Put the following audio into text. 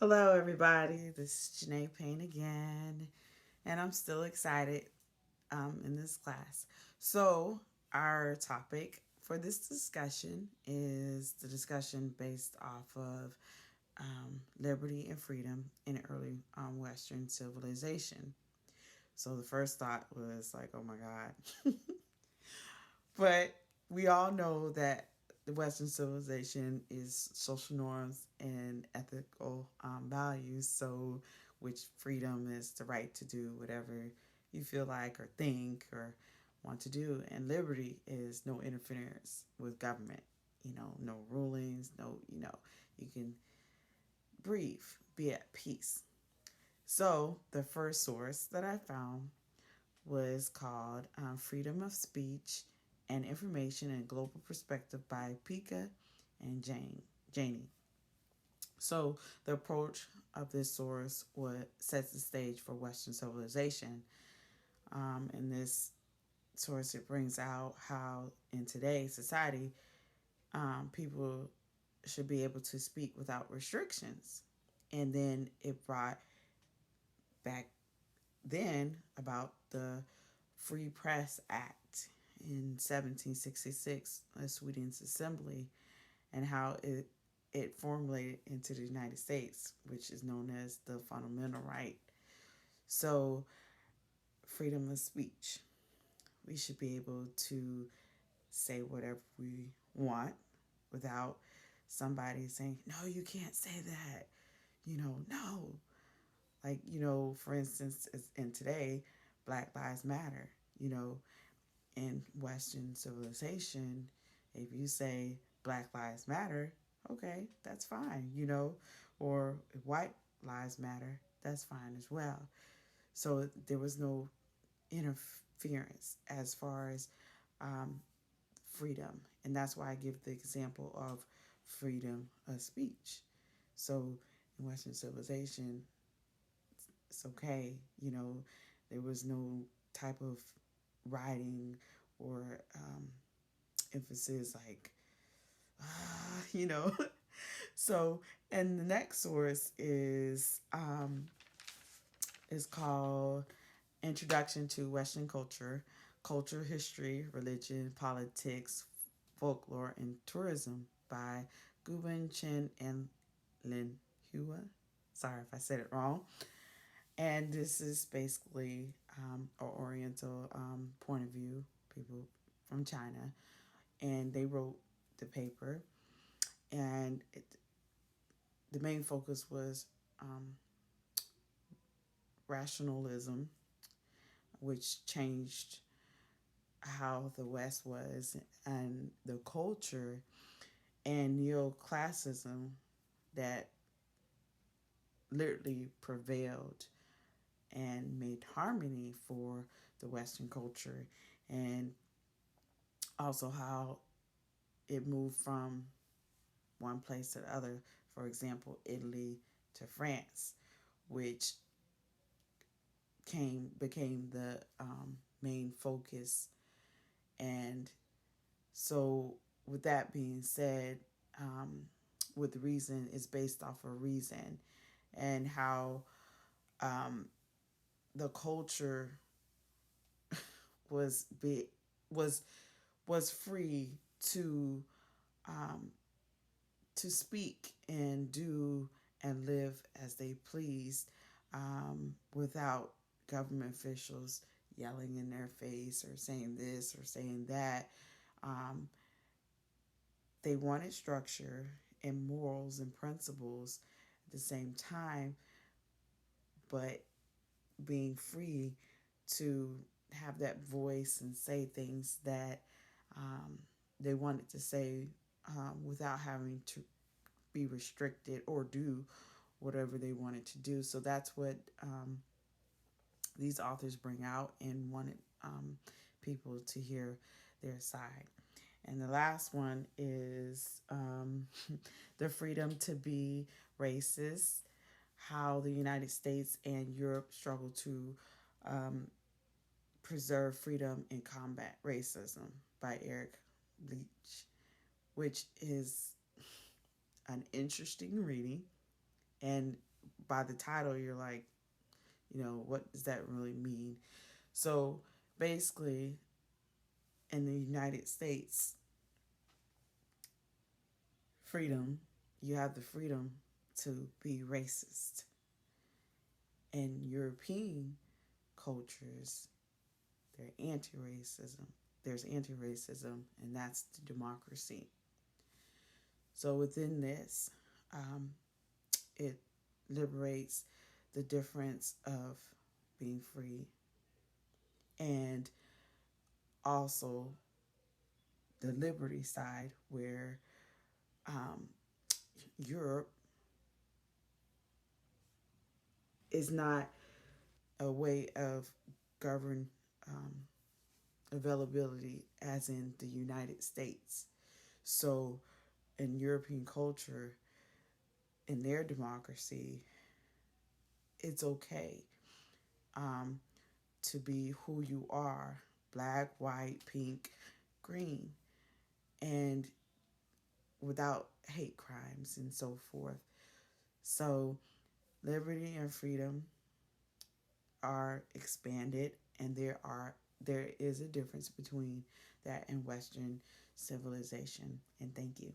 Hello, everybody. This is Janae Payne again, and I'm still excited in this class. So, our topic for this discussion is the discussion based off of liberty and freedom in early Western civilization. So, the first thought was like, oh my God. But we all know that the Western civilization is social norms and ethical values. So, which freedom is the right to do whatever you feel like or think or want to do, and liberty is no interference with government. No rulings, you can breathe, be at peace. So, the first source that I found was called Freedom of Speech and Information and Global Perspective by Pika and Janie. So the approach of this source sets the stage for Western civilization. In this source, it brings out how in today's society, people should be able to speak without restrictions. And then it brought back then about the Free Press Act in 1766, Sweden's assembly, and how it formulated into the United States, which is known as the fundamental right. So, freedom of speech. We should be able to say whatever we want without somebody saying, no, you can't say that. No. For instance, in today, Black Lives Matter. You know, in Western civilization, if you say Black Lives Matter, okay, that's fine. Or White Lives Matter, that's fine as well. So there was no interference as far as um, freedom. And that's why I give the example of freedom of speech. So in Western civilization, it's okay. There was no type of writing or emphasis like, you know. So, and the next source is called Introduction to Western Culture, Culture, History, Religion, Politics, Folklore, and Tourism by Guben Chen and Lin Hua. Sorry if I said it wrong. And this is basically an Oriental point of view, people from China, and they wrote the paper. And the main focus was um, rationalism, which changed how the West was, and the culture and neoclassicism that literally prevailed and made harmony for the Western culture, and also how it moved from one place to the other. For example, Italy to France, which became the main focus. And so, with that being said, with reason is based off of reason, and how um, the culture was be was was free to um, to speak and do and live as they pleased, without government officials yelling in their face or saying this or saying that. Um, they wanted structure and morals and principles at the same time, but being free to have that voice and say things that um, they wanted to say, without having to be restricted or do whatever they wanted to do. So that's what these authors bring out and wanted people to hear their side. And the last one is the freedom to be racist, how the United States and Europe struggle to um, preserve freedom and combat racism by Eric Leach, which is an interesting reading. And by the title, you're like, what does that really mean? So basically, in the United States, freedom, you have the freedom to be racist. In European cultures, they're anti-racism. There's anti-racism, and that's the democracy. So within this, it liberates the difference of being free and also the liberty side where um, Europe is not a way of govern um, availability as in the United States. So in European culture, in their democracy, it's okay um, to be who you are, black, white, pink, green, and without hate crimes and so forth. So liberty and freedom are expanded, and there is a difference between that and Western civilization. And thank you.